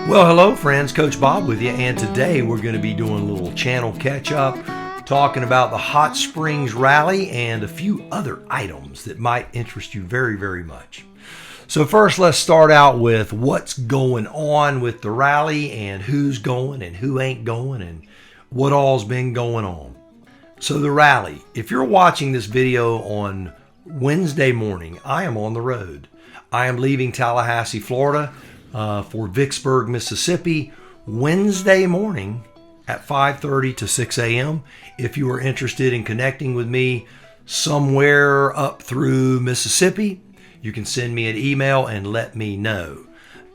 Well, hello friends, Coach Bob with you, and today we're going to be doing a little channel catch-up, talking about the Hot Springs Rally and a few other items that might interest you very, very much. So first, let's start out with what's going on with the rally and who's going and who ain't going and what all's been going on. So the rally, if you're watching this video on Wednesday morning, I am on the road. I am leaving Tallahassee, Florida, for Vicksburg, Mississippi, Wednesday morning at 5:30 to 6 a.m. If you are interested in connecting with me somewhere up through Mississippi, you can send me an email and let me know.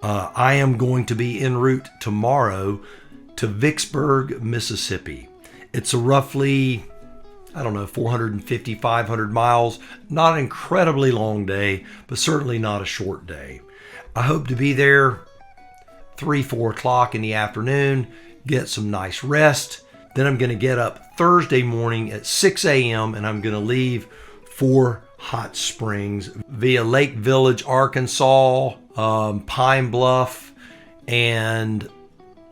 I am going to be en route tomorrow to Vicksburg, Mississippi. It's a roughly, 450, 500 miles. Not an incredibly long day, but certainly not a short day. I hope to be there 3, 4 o'clock in the afternoon, get some nice rest. Then I'm going to get up Thursday morning at 6 a.m. and I'm going to leave for Hot Springs via Lake Village, Arkansas, Pine Bluff, and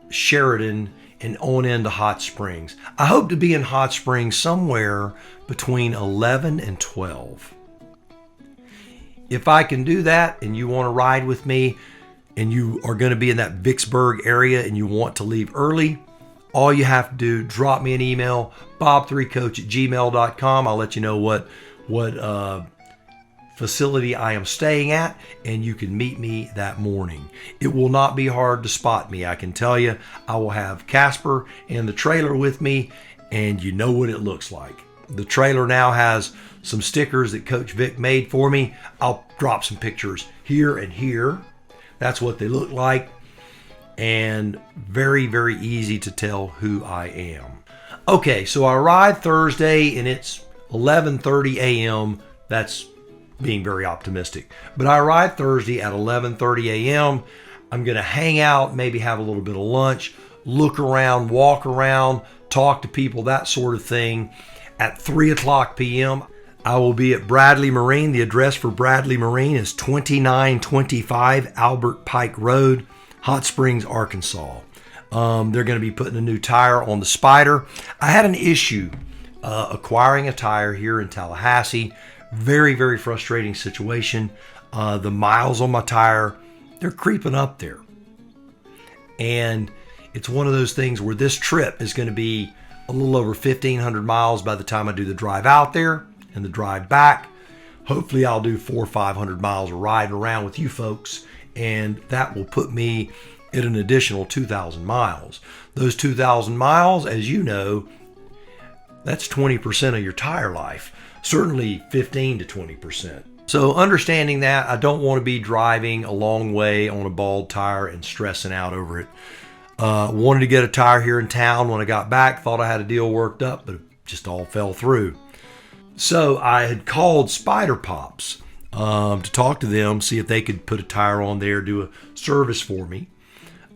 Sheridan, and on into Hot Springs. I hope to be in Hot Springs somewhere between 11 and 12. If I can do that and you want to ride with me and you are going to be in that Vicksburg area and you want to leave early, all you have to do, drop me an email, bob3coach@gmail.com. I'll let you know what facility I am staying at, and you can meet me that morning. It will not be hard to spot me, I can tell you. I will have Casper and the trailer with me, and you know what it looks like. The trailer now has some stickers that Coach Vic made for me. I'll drop some pictures here and here. That's what they look like. And very, very easy to tell who I am. Okay, so I arrived Thursday and it's 11:30 a.m. That's being very optimistic. But I arrived Thursday at 11:30 a.m. I'm going to hang out, maybe have a little bit of lunch, look around, walk around, talk to people, that sort of thing. At 3 o'clock p.m., I will be at Bradley Marine. The address for Bradley Marine is 2925 Albert Pike Road, Hot Springs, Arkansas. They're going to be putting a new tire on the Spyder. I had an issue acquiring a tire here in Tallahassee. Very, very frustrating situation. The miles on my tire, they're creeping up there. And it's one of those things where this trip is going to be a little over 1,500 miles by the time I do the drive out there and the drive back. Hopefully I'll do 400 or 500 miles of riding around with you folks, and that will put me at an additional 2,000 miles. Those 2,000 miles, as you know, that's 20% of your tire life. Certainly 15 to 20%. So understanding that, I don't want to be driving a long way on a bald tire and stressing out over it. Wanted to get a tire here in town when I got back. Thought I had a deal worked up, but it just all fell through. So I had called Spyder Pops to talk to them, see if they could put a tire on there, do a service for me.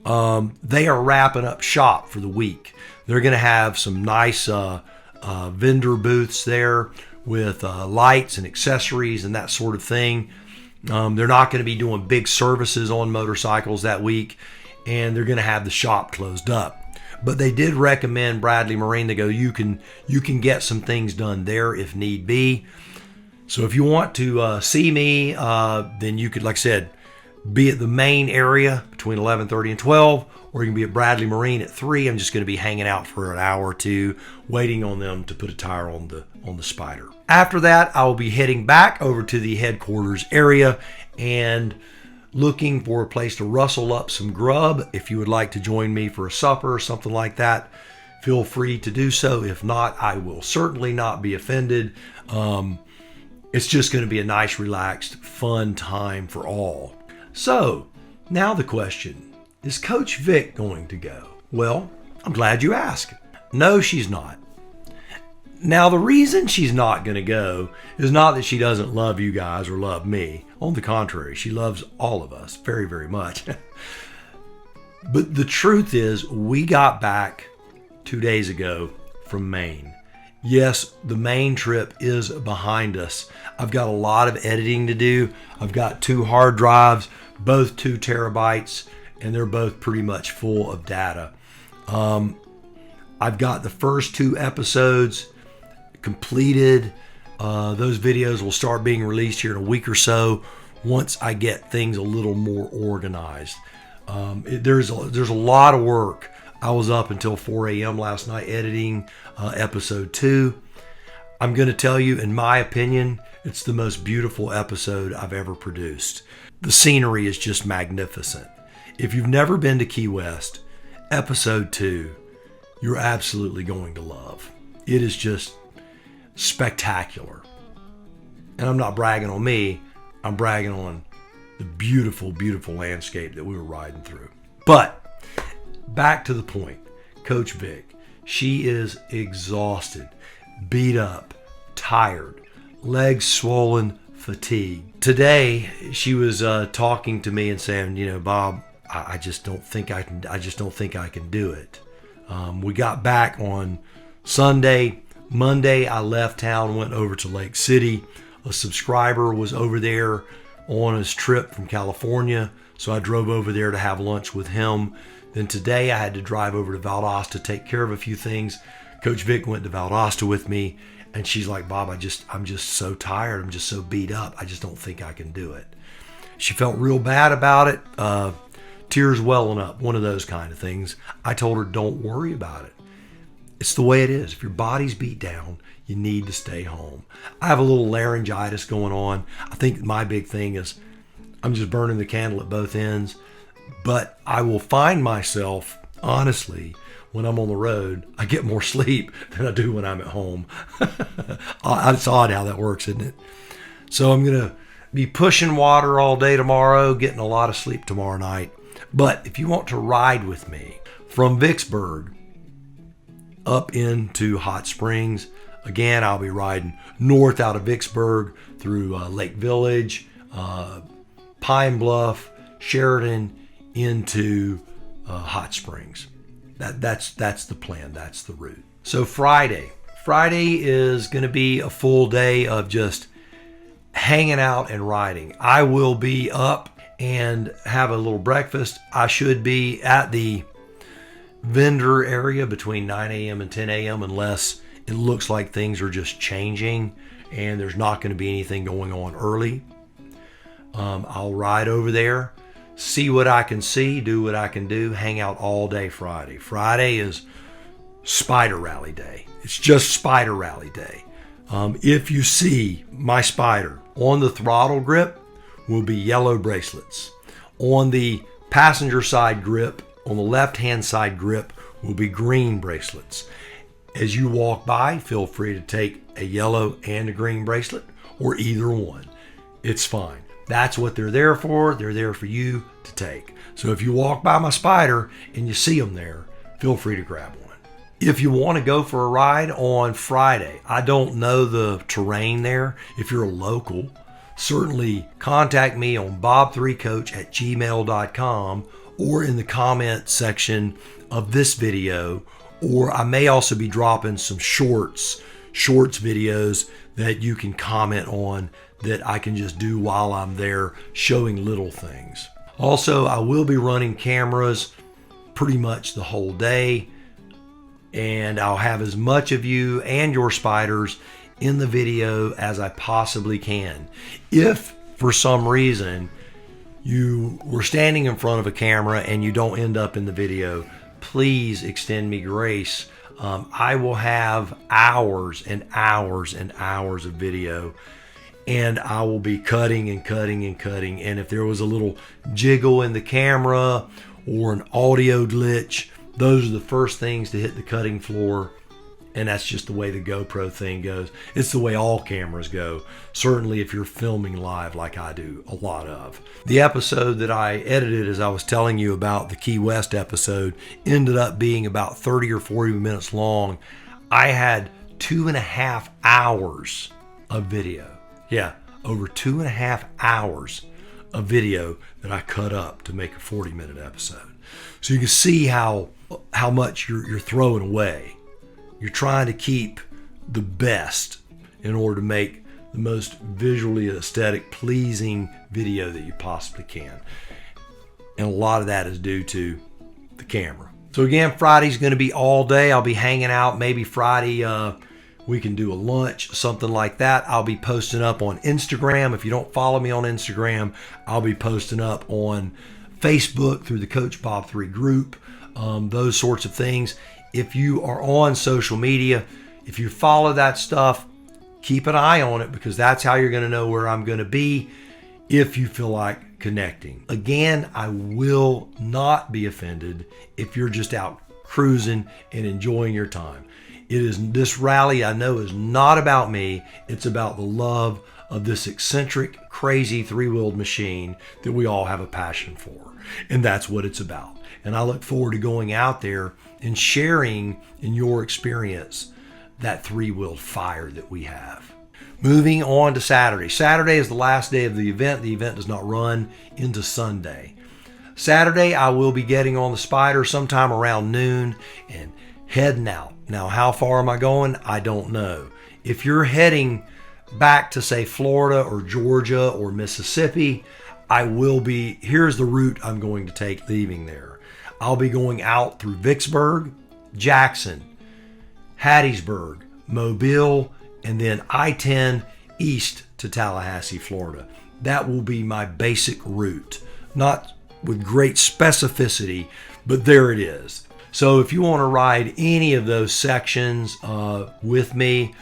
They are wrapping up shop for the week. They're going to have some nice vendor booths there with lights and accessories and that sort of thing. They're not going to be doing big services on motorcycles that week, and they're going to have the shop closed up. But they did recommend Bradley Marine. They go, you can get some things done there if need be. So if you want to see me, then you could, like I said, be at the Maine area between 11:30 and 12, or you can be at Bradley Marine at 3. I'm just going to be hanging out for an hour or two, waiting on them to put a tire on the Spyder. After that, I will be heading back over to the headquarters area and looking for a place to rustle up some grub. If you would like to join me for a supper or something like that, feel free to do so. If not, I will certainly not be offended. It's just going to be a nice, relaxed, fun time for all. So, now the question, is Coach Vic going to go? Well, I'm glad you asked. No, she's not. Now, the reason she's not going to go is not that she doesn't love you guys or love me. On the contrary, she loves all of us very, very much. But the truth is, we got back 2 days ago from Maine. Yes, the Maine trip is behind us. I've got a lot of editing to do. I've got 2 hard drives, both 2 terabytes, and they're both pretty much full of data. I've got the first 2 episodes completed. Those videos will start being released here in a week or so once I get things a little more organized. There's a lot of work. I was up until 4 a.m. last night editing episode 2. I'm going to tell you, in my opinion, it's the most beautiful episode I've ever produced. The scenery is just magnificent. If you've never been to Key West, episode 2, you're absolutely going to love. It is just spectacular. And I'm not bragging on me, I'm bragging on the beautiful, beautiful landscape that we were riding through. But back to the point. Coach Vic, she is exhausted, beat up, tired, legs swollen, fatigued. Today, she was talking to me and saying, you know, Bob, I just don't think I can. I just don't think I can do it. We got back on Sunday. Monday, I left town, went over to Lake City. A subscriber was over there on his trip from California, so I drove over there to have lunch with him. Then today, I had to drive over to Valdosta to take care of a few things. Coach Vic went to Valdosta with me, and she's like, Bob, I'm just so tired. I'm just so beat up. I just don't think I can do it. She felt real bad about it. Tears welling up, one of those kind of things. I told her, don't worry about it. It's the way it is. If your body's beat down, you need to stay home. I have a little laryngitis going on. I think my big thing is I'm just burning the candle at both ends. But I will find myself, honestly, when I'm on the road, I get more sleep than I do when I'm at home. It's odd how that works, isn't it? So I'm going to be pushing water all day tomorrow, getting a lot of sleep tomorrow night. But if you want to ride with me from Vicksburg up into Hot Springs, again, I'll be riding north out of Vicksburg through Lake Village, Pine Bluff, Sheridan, into Hot Springs. That's the plan. That's the route. So Friday is going to be a full day of just hanging out and riding. I will be up and have a little breakfast. I should be at the vendor area between 9 a.m. and 10 a.m. unless it looks like things are just changing and there's not going to be anything going on early. I'll ride over there, see what I can see, do what I can do, hang out all day Friday. Friday is Spyder Rally Day. It's just Spyder Rally Day. If you see my Spyder, on the throttle grip will be yellow bracelets. On the passenger side grip, on the left-hand side grip, will be green bracelets. As you walk by, feel free to take a yellow and a green bracelet, or either one. It's fine. That's what they're there for. They're there for you to take. So if you walk by my Spyder and you see them there, feel free to grab one. If you want to go for a ride on Friday, I don't know the terrain there. If you're a local, certainly contact me on bob3coach@gmail.com or in the comment section of this video, or I may also be dropping some shorts videos that you can comment on that I can just do while I'm there showing little things. Also, I will be running cameras pretty much the whole day, and I'll have as much of you and your Spyders in the video as I possibly can. If for some reason you were standing in front of a camera and you don't end up in the video, please extend me grace. I will have hours and hours and hours of video, and I will be cutting and cutting and cutting. And if there was a little jiggle in the camera or an audio glitch, those are the first things to hit the cutting floor. And that's just the way the GoPro thing goes. It's the way all cameras go. Certainly if you're filming live like I do a lot of. The episode that I edited, as I was telling you about, the Key West episode, ended up being about 30 or 40 minutes long. I had 2.5 hours of video. Yeah, over 2.5 hours of video that I cut up to make a 40-minute episode. So you can see how much you're throwing away. You're trying to keep the best in order to make the most visually aesthetic, pleasing video that you possibly can. And a lot of that is due to the camera. So again, Friday's going to be all day. I'll be hanging out. Maybe Friday we can do a lunch, something like that. I'll be posting up on Instagram. If you don't follow me on Instagram, I'll be posting up on Facebook through the Coach Bob 3 group, those sorts of things. If you are on social media, if you follow that stuff, keep an eye on it, because that's how you're going to know where I'm going to be if you feel like connecting. Again, I will not be offended if you're just out cruising and enjoying your time. This rally, I know, is not about me. It's about the love of this eccentric, crazy three-wheeled machine that we all have a passion for. And that's what it's about. And I look forward to going out there and sharing in your experience that three-wheeled fire that we have. Moving on to Saturday. Saturday is the last day of the event. The event does not run into Sunday. Saturday, I will be getting on the Spyder sometime around noon and heading out. Now, how far am I going? I don't know. If you're heading back to, say, Florida or Georgia or Mississippi, here's the route I'm going to take leaving there. I'll be going out through Vicksburg, Jackson, Hattiesburg, Mobile, and then I-10 east to Tallahassee, Florida. That will be my basic route. Not with great specificity, but there it is. So if you want to ride any of those sections with me,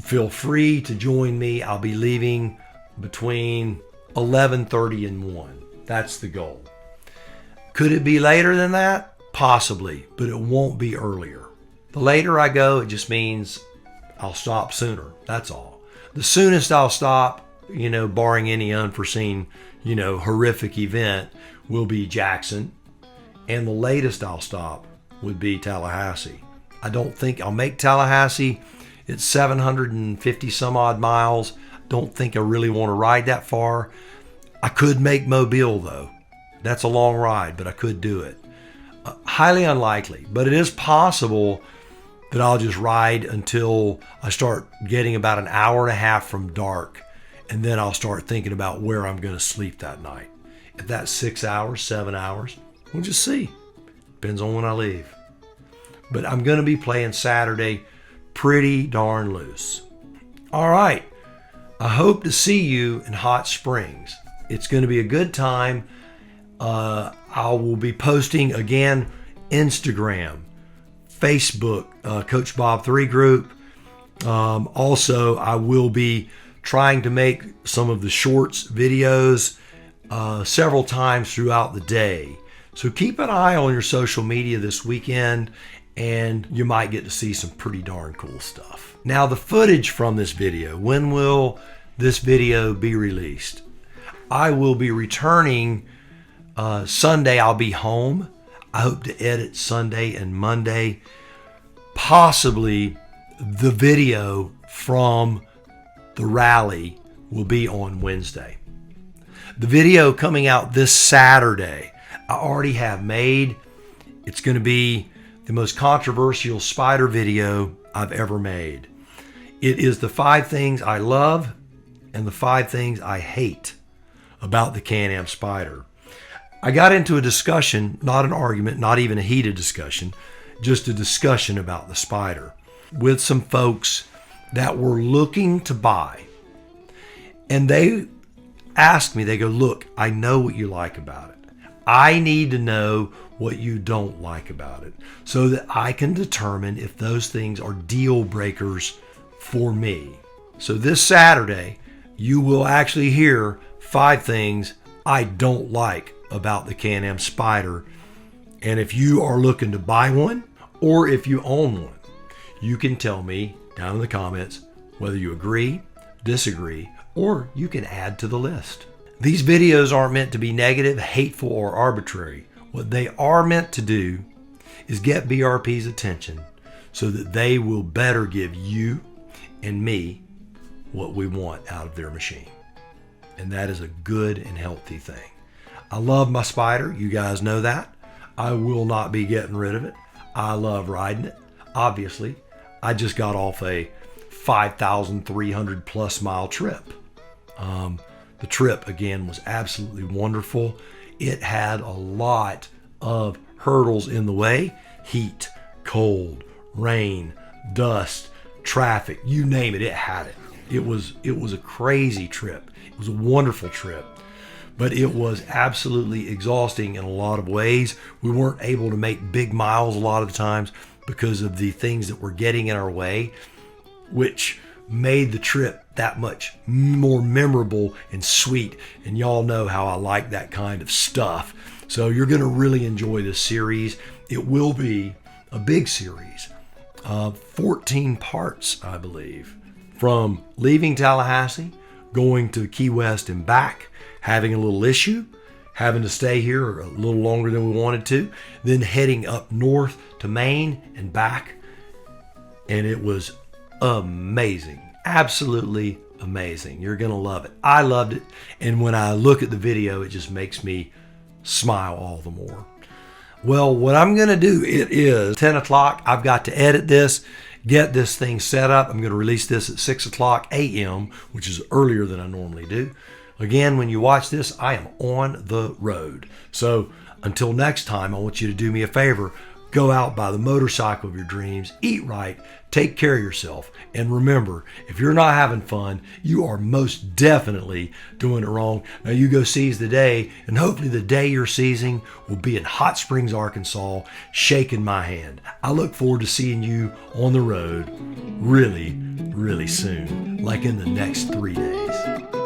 feel free to join me. I'll be leaving between 11:30 and 1. That's the goal. Could it be later than that? Possibly, but it won't be earlier. The later I go, it just means I'll stop sooner. That's all. The soonest I'll stop, barring any unforeseen, horrific event, will be Jackson. And the latest I'll stop would be Tallahassee. I don't think I'll make Tallahassee. It's 750 some odd miles. Don't think I really want to ride that far. I could make Mobile though. That's a long ride, but I could do it. Highly unlikely, but it is possible that I'll just ride until I start getting about an hour and a half from dark, and then I'll start thinking about where I'm going to sleep that night. If that's 6 hours, 7 hours, we'll just see. Depends on when I leave. But I'm going to be playing Saturday pretty darn loose. All right. I hope to see you in Hot Springs. It's going to be a good time. I will be posting again, Instagram, Facebook, Coach Bob 3 group. Also, I will be trying to make some of the shorts videos several times throughout the day. So keep an eye on your social media this weekend, and you might get to see some pretty darn cool stuff. Now, the footage from this video, when will this video be released? I will be returning Sunday. I'll be home. I hope to edit Sunday and Monday. Possibly the video from the rally will be on Wednesday. The video coming out this Saturday, I already have made. It's going to be the most controversial Spyder video I've ever made. It is the 5 things I love and the 5 things I hate about the CanAm Spyder. I got into a discussion, not an argument, not even a heated discussion, just a discussion about the Spyder with some folks that were looking to buy. And they asked me, they go, look, I know what you like about it. I need to know what you don't like about it so that I can determine if those things are deal breakers for me. So this Saturday, you will actually hear 5 things I don't like about the CanAm Spyder. And if you are looking to buy one or if you own one, you can tell me down in the comments whether you agree, disagree, or you can add to the list. These videos aren't meant to be negative, hateful, or arbitrary. What they are meant to do is get BRP's attention so that they will better give you and me what we want out of their machine. And that is a good and healthy thing. I love my Spyder. You guys know that. I will not be getting rid of it. I love riding it. Obviously, I just got off a 5,300 plus mile trip. The trip, again, was absolutely wonderful. it had a lot of hurdles in the way. Heat, cold, rain, dust, traffic, you name it, it had it. It was a crazy trip. It was a wonderful trip, but it was absolutely exhausting in a lot of ways. We weren't able to make big miles a lot of the times because of the things that were getting in our way, which made the trip that much more memorable and sweet. And y'all know how I like that kind of stuff. So you're going to really enjoy this series. It will be a big series of 14 parts, I believe, from leaving Tallahassee, going to Key West and back, having a little issue, having to stay here a little longer than we wanted to, then heading up north to Maine and back. And it was amazing. Absolutely amazing. You're going to love it. I loved it. And when I look at the video, it just makes me smile all the more. Well, what I'm going to do, it is 10 o'clock. I've got to edit this, get this thing set up. I'm going to release this at 6 o'clock a.m., which is earlier than I normally do. Again, when you watch this, I am on the road. So until next time, I want you to do me a favor. Go out, buy the motorcycle of your dreams, eat right, take care of yourself. And remember, if you're not having fun, you are most definitely doing it wrong. Now you go seize the day, and hopefully the day you're seizing will be in Hot Springs, Arkansas, shaking my hand. I look forward to seeing you on the road really, really soon, like in the next 3 days.